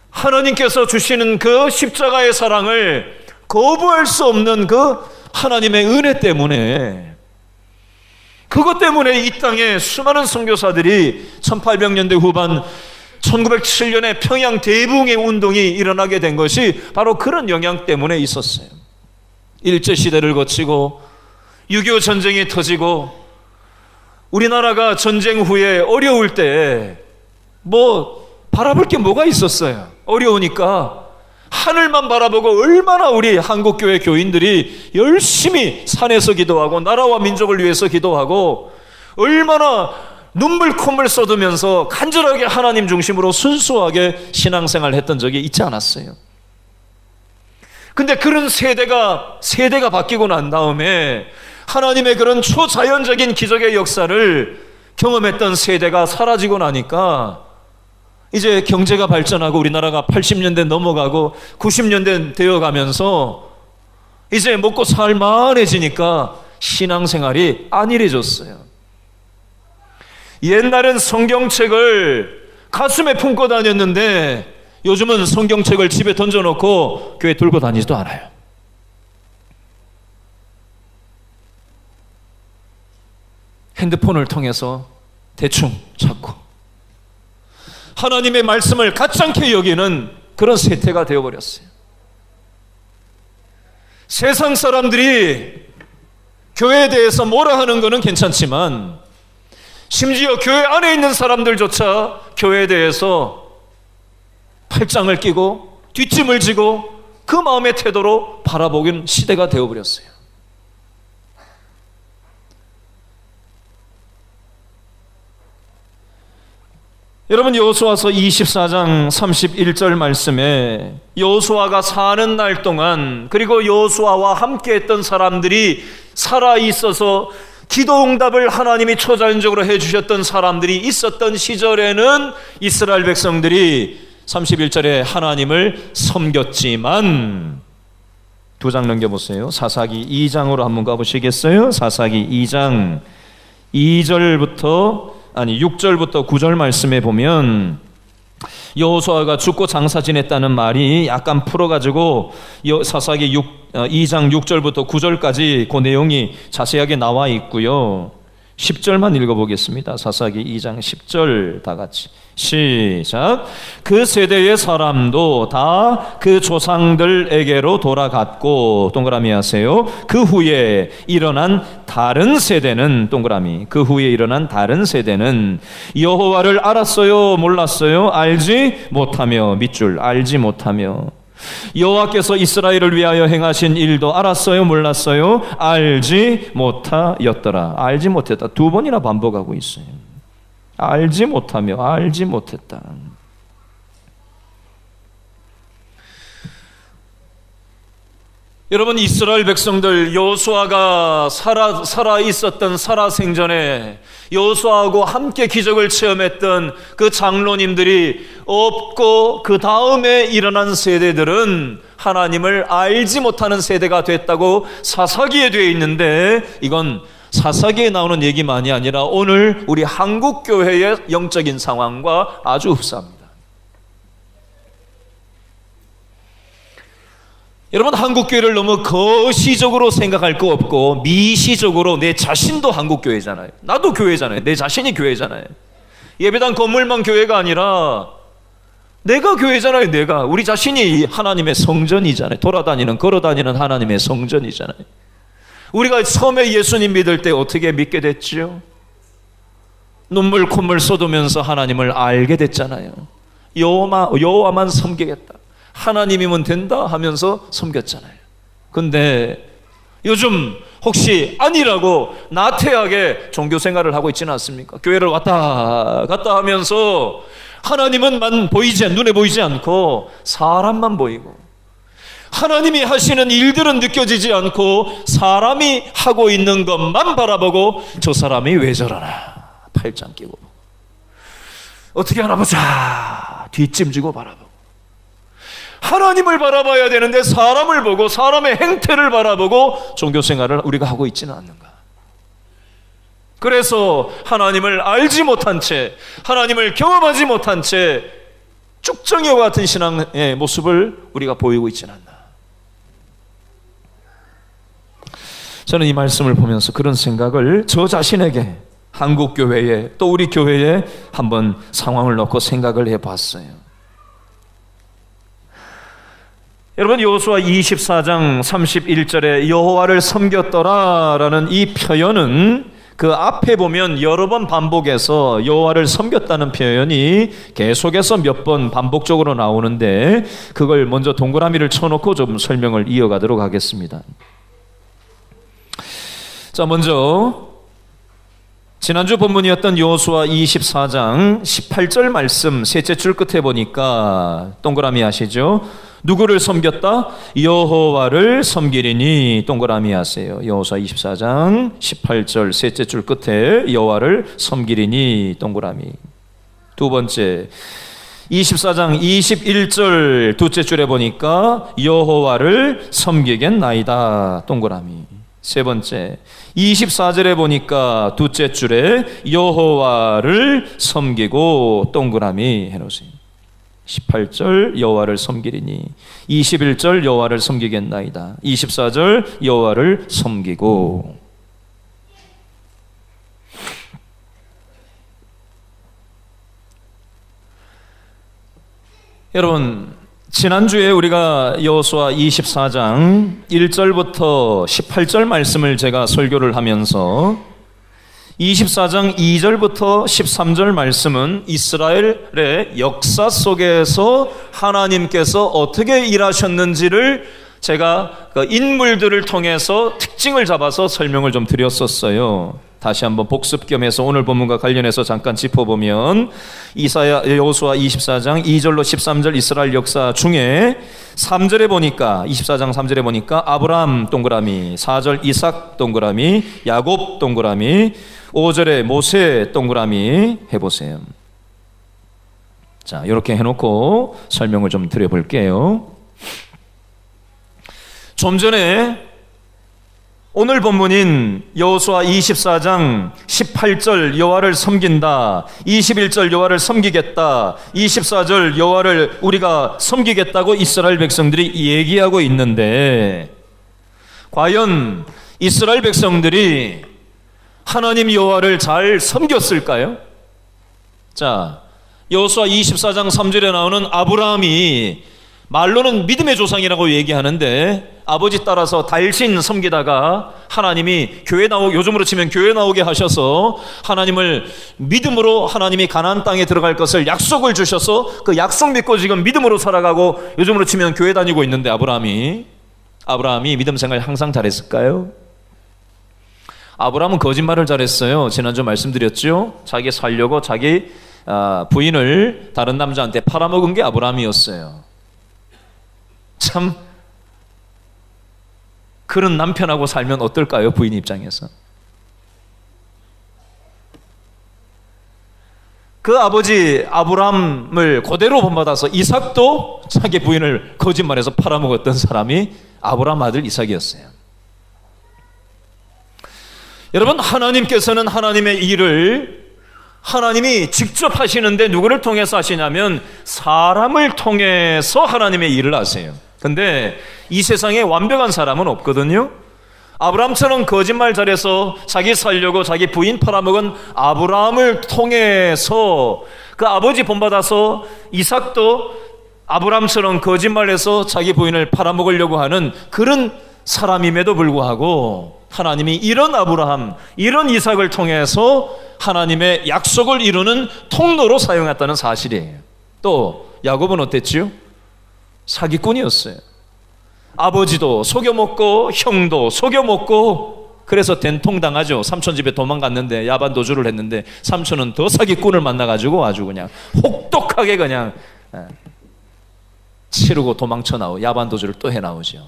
하나님께서 주시는 그 십자가의 사랑을 거부할 수 없는 그 하나님의 은혜 때문에, 그것 때문에 이 땅에 수많은 선교사들이 1800년대 후반 1907년에 평양 대붕의 운동이 일어나게 된 것이 바로 그런 영향 때문에 있었어요. 일제시대를 거치고 6.25 전쟁이 터지고 우리나라가 전쟁 후에 어려울 때 바라볼 게 뭐가 있었어요? 어려우니까 하늘만 바라보고 얼마나 우리 한국교회 교인들이 열심히 산에서 기도하고 나라와 민족을 위해서 기도하고 얼마나 눈물 콧물 쏟으면서 간절하게 하나님 중심으로 순수하게 신앙생활 했던 적이 있지 않았어요. 근데 그런 세대가 바뀌고 난 다음에 하나님의 그런 초자연적인 기적의 역사를 경험했던 세대가 사라지고 나니까 이제 경제가 발전하고 우리나라가 80년대 넘어가고 90년대 되어가면서 이제 먹고 살만해지니까 신앙생활이 안일해졌어요. 옛날엔 성경책을 가슴에 품고 다녔는데 요즘은 성경책을 집에 던져놓고 교회 들고 다니지도 않아요. 핸드폰을 통해서 대충 찾고 하나님의 말씀을 가짜게 여기는 그런 세태가 되어버렸어요. 세상 사람들이 교회에 대해서 뭐라 하는 거는 괜찮지만 심지어 교회 안에 있는 사람들조차 교회에 대해서 팔짱을 끼고 뒷짐을 지고 그 마음의 태도로 바라보는 시대가 되어버렸어요. 여러분, 여호수아서 24장 31절 말씀에 여호수아가 사는 날 동안 그리고 여호수아와 함께 했던 사람들이 살아있어서 기도 응답을 하나님이 초자연적으로 해주셨던 사람들이 있었던 시절에는 이스라엘 백성들이 31절에 하나님을 섬겼지만, 두 장 넘겨보세요. 사사기 2장으로 한번 가보시겠어요? 사사기 2장 6절부터 9절 말씀에 보면 여호수아가 죽고 장사 지냈다는 말이 약간 풀어가지고 사사기 2장 6절부터 9절까지 그 내용이 자세하게 나와 있고요. 10절만 읽어보겠습니다. 사사기 2장 10절 다 같이 시작. 그 세대의 사람도 다 그 조상들에게로 돌아갔고, 동그라미 하세요. 그 후에 일어난 다른 세대는, 동그라미, 그 후에 일어난 다른 세대는 여호와를 알았어요, 몰랐어요? 알지 못하며, 밑줄, 알지 못하며. 여호와께서 이스라엘을 위하여 행하신 일도 알았어요, 몰랐어요? 알지 못하였더라. 알지 못했다. 두 번이나 반복하고 있어요. 알지 못하며, 알지 못했다. 여러분, 이스라엘 백성들, 여호수아가 살아 있었던 살아생전에 여호수아하고 함께 기적을 체험했던 그 장로님들이 없고 그 다음에 일어난 세대들은 하나님을 알지 못하는 세대가 됐다고 사사기에 되어 있는데, 이건 사사기에 나오는 얘기만이 아니라 오늘 우리 한국교회의 영적인 상황과 아주 흡사합니다. 여러분, 한국교회를 너무 거시적으로 생각할 거 없고 미시적으로 내 자신도 한국교회잖아요. 나도 교회잖아요. 내 자신이 교회잖아요. 예배당 건물만 교회가 아니라 내가 교회잖아요. 내가 우리 자신이 하나님의 성전이잖아요. 돌아다니는 걸어다니는 하나님의 성전이잖아요. 우리가 처음에 예수님 믿을 때 어떻게 믿게 됐죠? 눈물 콧물 쏟으면서 하나님을 알게 됐잖아요. 여호와만 섬기겠다, 하나님이면 된다 하면서 섬겼잖아요. 근데 요즘 혹시 아니라고 나태하게 종교 생활을 하고 있지는 않습니까? 교회를 왔다 갔다 하면서 하나님은 눈에 보이지 않고 사람만 보이고, 하나님이 하시는 일들은 느껴지지 않고 사람이 하고 있는 것만 바라보고, 저 사람이 왜 저러나 팔짱 끼고 어떻게 하나 보자 뒷짐지고 바라보고, 하나님을 바라봐야 되는데 사람을 보고 사람의 행태를 바라보고 종교생활을 우리가 하고 있지는 않는가. 그래서 하나님을 알지 못한 채, 하나님을 경험하지 못한 채 쭉정이와 같은 신앙의 모습을 우리가 보이고 있지는 않나. 저는 이 말씀을 보면서 그런 생각을 저 자신에게, 한국교회에, 또 우리 교회에 한번 상황을 놓고 생각을 해봤어요. 여러분, 여호수아 24장 31절에 여호와를 섬겼더라라는 이 표현은 그 앞에 보면 여러 번 반복해서 여호와를 섬겼다는 표현이 계속해서 몇 번 반복적으로 나오는데, 그걸 먼저 동그라미를 쳐놓고 좀 설명을 이어가도록 하겠습니다. 자, 먼저 지난주 본문이었던 여호수아 24장 18절 말씀 셋째 줄 끝에 보니까 동그라미 하시죠? 누구를 섬겼다? 여호와를 섬기리니 동그라미 하세요. 여호수아 24장 18절 셋째 줄 끝에 여호와를 섬기리니 동그라미. 두 번째 24장 21절 둘째 줄에 보니까 여호와를 섬기겠나이다 동그라미. 세 번째 24절에 보니까 둘째 줄에 여호와를 섬기고 동그라미 해놓으세요. 18절 여호와를 섬기리니, 21절 여호와를 섬기겠나이다, 24절 여호와를 섬기고. 여러분, 지난주에 우리가 여호수아 24장 1절부터 18절 말씀을 제가 설교를 하면서 24장 2절부터 13절 말씀은 이스라엘의 역사 속에서 하나님께서 어떻게 일하셨는지를 제가 그 인물들을 통해서 특징을 잡아서 설명을 좀 드렸었어요. 다시 한번 복습 겸해서 오늘 본문과 관련해서 잠깐 짚어보면, 여호수아 24장 2절로 13절 이스라엘 역사 중에 3절에 보니까, 24장 3절에 보니까 아브라함 동그라미, 4절 이삭 동그라미, 야곱 동그라미, 5절에 모세 동그라미 해보세요. 자, 이렇게 해놓고 설명을 좀 드려볼게요. 좀 전에 오늘 본문인 여호수아 24장 18절 여호와를 섬긴다, 21절 여호와를 섬기겠다, 24절 여호와를 우리가 섬기겠다고 이스라엘 백성들이 얘기하고 있는데, 과연 이스라엘 백성들이 하나님 여호와를 잘 섬겼을까요? 자, 여호수아 24장 3절에 나오는 아브라함이 말로는 믿음의 조상이라고 얘기하는데, 아버지 따라서 달신 섬기다가 하나님이 요즘으로 치면 교회 나오게 하셔서 하나님을 믿음으로, 하나님이 가나안 땅에 들어갈 것을 약속을 주셔서 그 약속 믿고 지금 믿음으로 살아가고 요즘으로 치면 교회 다니고 있는데, 아브라함이 믿음 생활 항상 잘했을까요? 아브라함은 거짓말을 잘했어요. 지난주 말씀드렸죠. 자기 살려고 자기 부인을 다른 남자한테 팔아먹은 게 아브라함이었어요. 참, 그런 남편하고 살면 어떨까요? 부인 입장에서. 그 아버지 아브라함을 그대로 본받아서 이삭도 자기 부인을 거짓말해서 팔아먹었던 사람이 아브라함 아들 이삭이었어요. 여러분, 하나님께서는 하나님의 일을 하나님이 직접 하시는데 누구를 통해서 하시냐면 사람을 통해서 하나님의 일을 하세요. 근데 이 세상에 완벽한 사람은 없거든요. 아브라함처럼 거짓말 잘해서 자기 살려고 자기 부인 팔아먹은 아브라함을 통해서 그 아버지 본받아서 이삭도 아브라함처럼 거짓말해서 자기 부인을 팔아먹으려고 하는 그런 사람임에도 불구하고 하나님이 이런 아브라함, 이런 이삭을 통해서 하나님의 약속을 이루는 통로로 사용했다는 사실이에요. 또 야곱은 어땠지요? 사기꾼이었어요. 아버지도 속여먹고 형도 속여먹고 그래서 된통당하죠. 삼촌 집에 도망갔는데 야반 도주를 했는데 삼촌은 더 사기꾼을 만나가지고 아주 그냥 혹독하게 그냥 치르고 도망쳐 나오고 야반 도주를 또 해나오죠.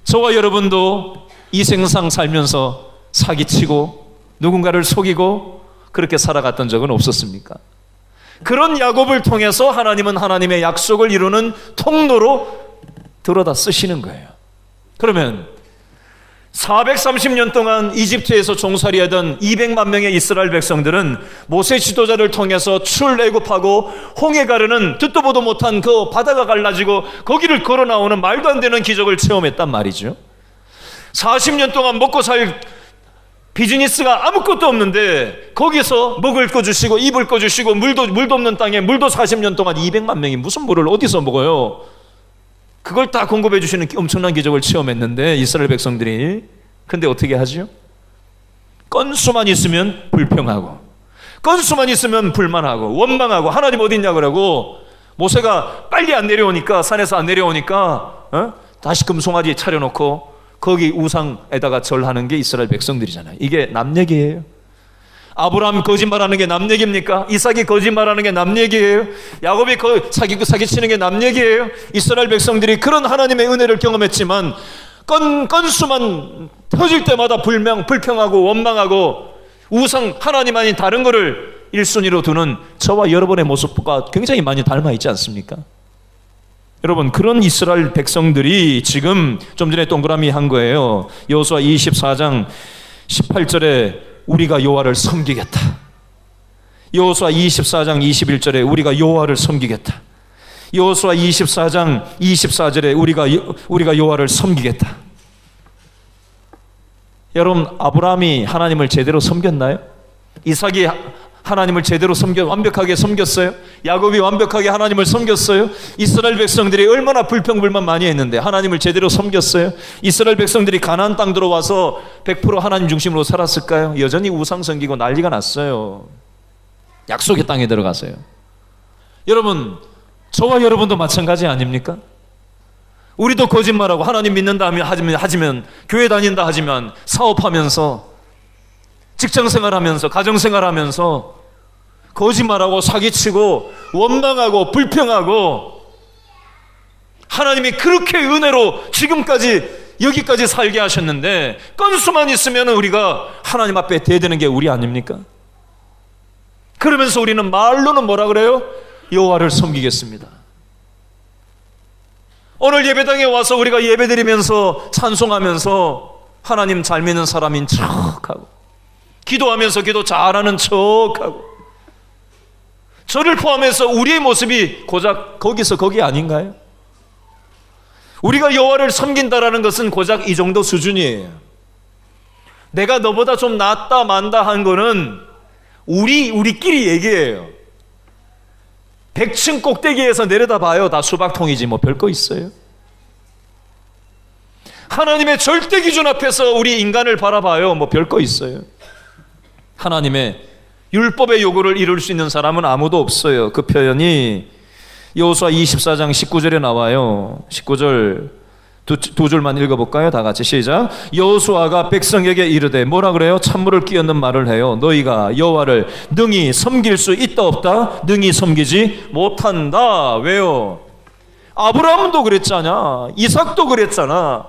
저와 여러분도 이 생상 살면서 사기치고 누군가를 속이고 그렇게 살아갔던 적은 없었습니까? 그런 야곱을 통해서 하나님은 하나님의 약속을 이루는 통로로 들어다 쓰시는 거예요. 그러면 430년 동안 이집트에서 종살이하던 200만 명의 이스라엘 백성들은 모세 지도자를 통해서 출애굽하고 홍해 가르는 듣도 보도 못한 그 바다가 갈라지고 거기를 걸어 나오는 말도 안 되는 기적을 체험했단 말이죠. 40년 동안 먹고 살 비즈니스가 아무것도 없는데 거기서 먹을 거 주시고 입을 거 주시고 물도 없는 땅에 물도 40년 동안 200만 명이 무슨 물을 어디서 먹어요? 그걸 다 공급해 주시는 엄청난 기적을 체험했는데 이스라엘 백성들이 근데 어떻게 하죠? 건수만 있으면 불평하고 건수만 있으면 불만하고 원망하고 하나님 어디 있냐 그러고 모세가 빨리 안 내려오니까 산에서 안 내려오니까 다시 금송아지 차려놓고 거기 우상에다가 절하는 게 이스라엘 백성들이잖아요. 이게 남 얘기예요. 아브라함 거짓말하는 게 남 얘기입니까? 이삭이 거짓말하는 게 남 얘기예요? 야곱이 사기치는 게 남 얘기예요? 이스라엘 백성들이 그런 하나님의 은혜를 경험했지만 건수만 터질 때마다 불평하고 원망하고 우상 하나님 아닌 다른 거를 1순위로 두는 저와 여러분의 모습과 굉장히 많이 닮아 있지 않습니까? 여러분 그런 이스라엘 백성들이 지금 좀 전에 동그라미 한 거예요. 여호수아 24장 18절에 우리가 여호와를 섬기겠다. 여호수아 24장 21절에 우리가 여호와를 섬기겠다. 여호수아 24장 24절에 우리가 여호와를 섬기겠다. 여러분 아브라함이 하나님을 제대로 섬겼나요? 이삭이 하나님을 제대로 완벽하게 섬겼어요? 야곱이 완벽하게 하나님을 섬겼어요? 이스라엘 백성들이 얼마나 불평불만 많이 했는데 하나님을 제대로 섬겼어요? 이스라엘 백성들이 가나안 땅 들어와서 100% 하나님 중심으로 살았을까요? 여전히 우상 섬기고 난리가 났어요. 약속의 땅에 들어가서요. 여러분 저와 여러분도 마찬가지 아닙니까? 우리도 거짓말하고 하나님 믿는다 하지만 교회 다닌다 하지만 사업하면서 직장생활하면서 가정생활하면서 거짓말하고 사기치고 원망하고 불평하고 하나님이 그렇게 은혜로 지금까지 여기까지 살게 하셨는데 건수만 있으면 우리가 하나님 앞에 대드는 게 우리 아닙니까? 그러면서 우리는 말로는 뭐라 그래요? 여호와를 섬기겠습니다. 오늘 예배당에 와서 우리가 예배드리면서 찬송하면서 하나님 잘 믿는 사람인 척하고 기도하면서 기도 잘하는 척하고 저를 포함해서 우리의 모습이 고작 거기서 거기 아닌가요? 우리가 여호와를 섬긴다라는 것은 고작 이 정도 수준이에요. 내가 너보다 좀 낫다 만다 한 거는 우리끼리 얘기해요. 100층 꼭대기에서 내려다봐요. 다 수박통이지 뭐 별거 있어요? 하나님의 절대 기준 앞에서 우리 인간을 바라봐요. 뭐 별거 있어요? 하나님의 율법의 요구를 이룰 수 있는 사람은 아무도 없어요. 그 표현이 여호수아 24장 19절에 나와요. 19절 두 줄만 읽어볼까요? 다 같이 시작. 여호수아가 백성에게 이르되 뭐라 그래요? 찬물을 끼얹는 말을 해요. 너희가 여호와를 능히 섬길 수 있다 없다? 능히 섬기지 못한다. 왜요? 아브라함도 그랬잖아. 이삭도 그랬잖아.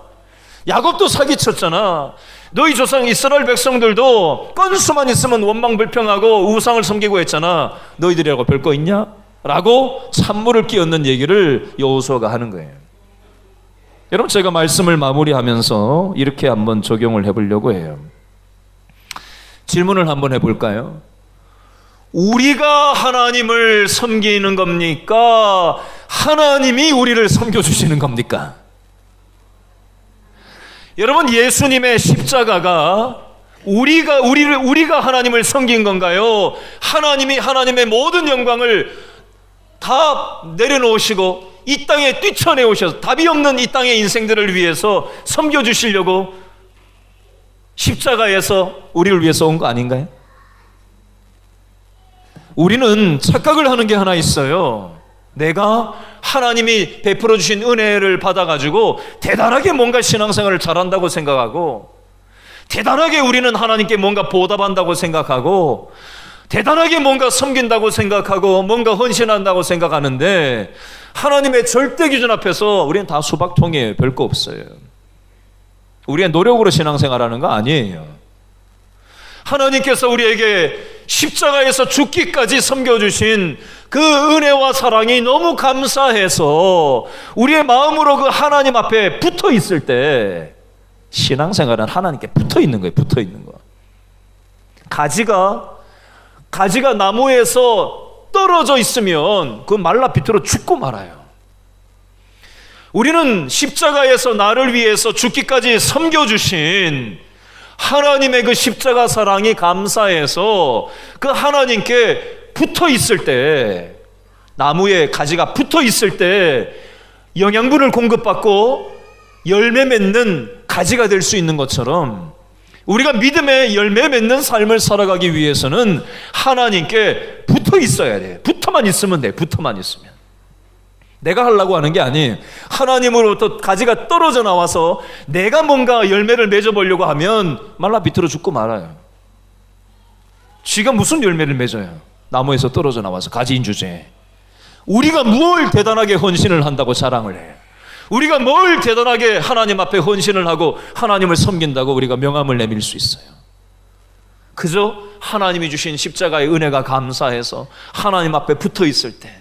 야곱도 사기쳤잖아. 너희 조상 이스라엘 백성들도 건수만 있으면 원망 불평하고 우상을 섬기고 했잖아. 너희들이라고 별거 있냐? 라고 찬물을 끼얹는 얘기를 여호수아가 하는 거예요. 여러분 제가 말씀을 마무리하면서 이렇게 한번 적용을 해보려고 해요. 질문을 한번 해볼까요? 우리가 하나님을 섬기는 겁니까? 하나님이 우리를 섬겨주시는 겁니까? 여러분, 예수님의 십자가가 우리가 하나님을 섬긴 건가요? 하나님이 하나님의 모든 영광을 다 내려놓으시고 이 땅에 뛰쳐내오셔서 답이 없는 이 땅의 인생들을 위해서 섬겨주시려고 십자가에서 우리를 위해서 온 거 아닌가요? 우리는 착각을 하는 게 하나 있어요. 내가 하나님이 베풀어 주신 은혜를 받아가지고 대단하게 뭔가 신앙생활을 잘한다고 생각하고, 대단하게 우리는 하나님께 뭔가 보답한다고 생각하고, 대단하게 뭔가 섬긴다고 생각하고, 뭔가 헌신한다고 생각하는데, 하나님의 절대 기준 앞에서 우리는 다 수박통이에요. 별거 없어요. 우리의 노력으로 신앙생활하는 거 아니에요. 하나님께서 우리에게 십자가에서 죽기까지 섬겨주신 그 은혜와 사랑이 너무 감사해서 우리의 마음으로 그 하나님 앞에 붙어 있을 때, 신앙생활은 하나님께 붙어 있는 거예요. 붙어 있는 거. 가지가 나무에서 떨어져 있으면 그 말라 비틀어 죽고 말아요. 우리는 십자가에서 나를 위해서 죽기까지 섬겨주신 하나님의 그 십자가 사랑이 감사해서 그 하나님께 붙어 있을 때, 나무에 가지가 붙어 있을 때 영양분을 공급받고 열매 맺는 가지가 될 수 있는 것처럼, 우리가 믿음의 열매 맺는 삶을 살아가기 위해서는 하나님께 붙어 있어야 돼요. 붙어만 있으면 돼. 붙어만 있으면. 내가 하려고 하는 게 아니에요. 하나님으로부터 가지가 떨어져 나와서 내가 뭔가 열매를 맺어보려고 하면 말라 비틀어 죽고 말아요. 쥐가 무슨 열매를 맺어요? 나무에서 떨어져 나와서 가지인 주제에. 우리가 뭘 대단하게 헌신을 한다고 자랑을 해요? 우리가 뭘 대단하게 하나님 앞에 헌신을 하고 하나님을 섬긴다고 우리가 명함을 내밀 수 있어요? 그저 하나님이 주신 십자가의 은혜가 감사해서 하나님 앞에 붙어 있을 때,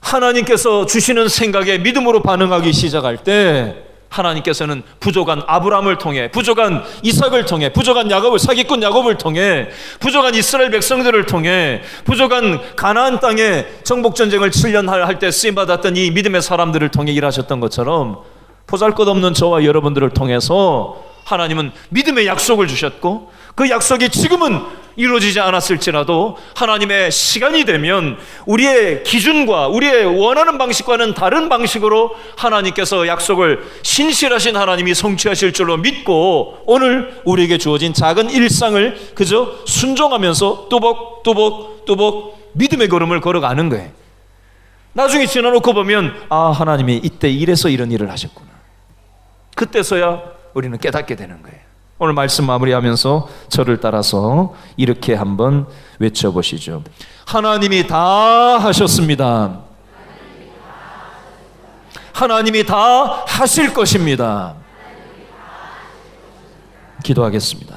하나님께서 주시는 생각에 믿음으로 반응하기 시작할 때, 하나님께서는 부족한 아브라함을 통해, 부족한 이삭을 통해, 부족한 야곱을, 사기꾼 야곱을 통해, 부족한 이스라엘 백성들을 통해, 부족한 가나안 땅에 정복전쟁을 7년 할 때 쓰임받았던 이 믿음의 사람들을 통해 일하셨던 것처럼, 보잘것없는 저와 여러분들을 통해서 하나님은 믿음의 약속을 주셨고, 그 약속이 지금은 이루어지지 않았을지라도 하나님의 시간이 되면 우리의 기준과 우리의 원하는 방식과는 다른 방식으로 하나님께서 약속을 신실하신 하나님이 성취하실 줄로 믿고, 오늘 우리에게 주어진 작은 일상을 그저 순종하면서 뚜벅뚜벅 믿음의 걸음을 걸어가는 거예요. 나중에 지나놓고 보면, 아, 하나님이 이때 이래서 이런 일을 하셨구나. 그때서야 우리는 깨닫게 되는 거예요. 오늘 말씀 마무리하면서 저를 따라서 이렇게 한번 외쳐보시죠. 하나님이 다 하셨습니다. 하나님이 다 하실 것입니다. 기도하겠습니다.